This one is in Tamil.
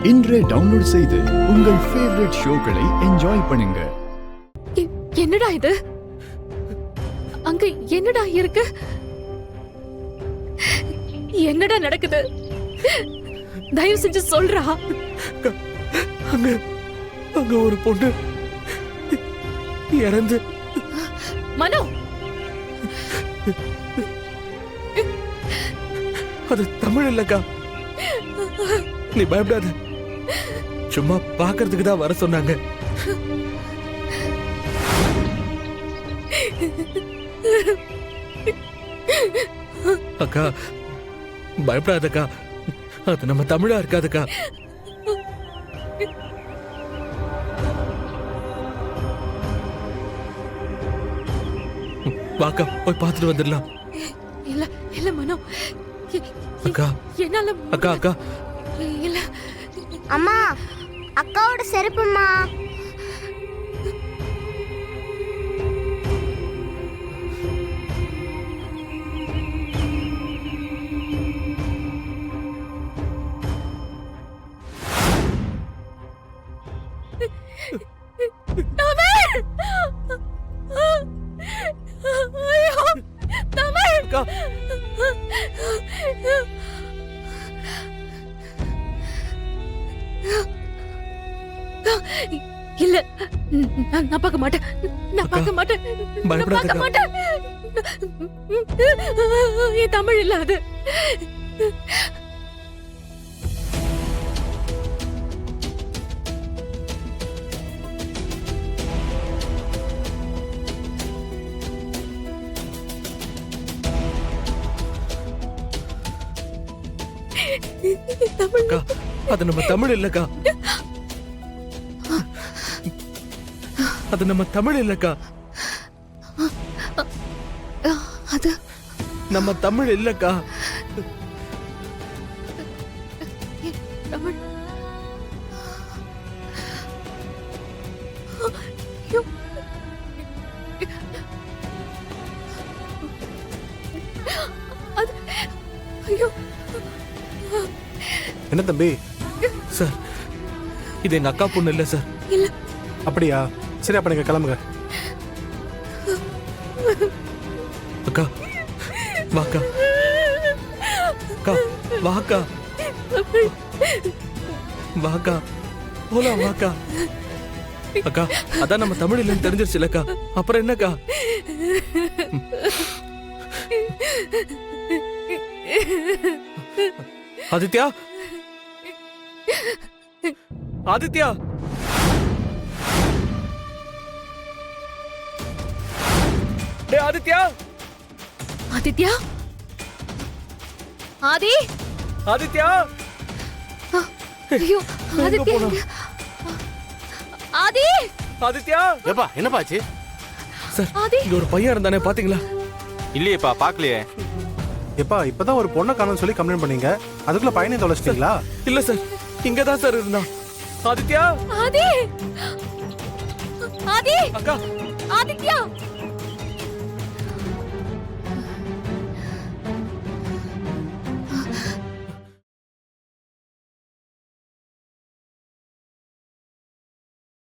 இன்றே டவுன்லோட் செய்து உங்கள் ஃபேவரட் ஷோக்களை என்ஜாய் பண்ணுங்க. என்னடா இது? அங்க என்னடா இருக்கு? என்னடா நடக்குது? தயவு செஞ்சு சொல்றா. அங்க அங்க ஒரு பொண்ணு இறந்து. மனோ, அது தமிழ் இல்லக்கா. நீ பயப்படாத, சும்மா பாக்குறதுக்கு தான் வர சொன்னாங்க. அக்கா பயப்படாதக்கா, அது நம்ம தமிழா இருக்காதுக்கா. வாக்கா போய் பார்த்துட்டு வந்துடலாம். இல்ல இல்ல மனோ, அக்கா என்னால அக்கா அக்கா இல்ல. அம்மா, அக்காவோட செருப்புமா. அக்கா இல்ல, நான் பார்க்க மாட்டேன். நான் பார்க்க மாட்டேன். நான் பார்க்க மாட்டேன். என் தமிழ் இல்ல அது. அக்கா, அது நம்ம தமிழ் இல்லக்கா. அது நம்ம தமிழ் இல்லக்கா. அது நம்ம தமிழ் இல்லக்கா. தமிழ். ஐயோ, என்ன தம்பி? சார், இது எங்க அக்கா பொண்ணு இல்ல சார். இல்ல. அப்படியா? சரி, அப்ப நீங்க கிளம்புங்க. அக்கா வாக்கா, அக்கா வாக்கா, வாக்கா போலாம் வாக்கா. அக்கா, அதான் நம்ம தமிழ் இல்லைன்னு தெரிஞ்சிருச்சு இல்லக்கா. அப்புறம் என்னக்கா? ஆதித்யா, ஆதித்யா, டேய் ஆதித்யா, ஆதித்யா, ஆதி, ஆதித்யா. ஐயோ ஆதித்யா, ஆதி, ஆதித்யா. ஏப்பா என்னப்பாச்சு? சார், ஆதி. இங்க ஒரு பையன் இருந்தானே பாத்தீங்களா? இல்லையேப்பா, பாக்கலையே. எப்பா, இப்பதான் ஒரு பொண்ணை காணோம்னு சொல்லி கம்ப்ளைண்ட் பண்ணீங்க. அதுக்குள்ள பையனை தொலைச்சிட்டீங்களா? இல்ல சார், இங்கதான் சார் இருந்தான். ஆதித்யா, ஆதி, ஆதி, அக்கா, ஆதித்யா,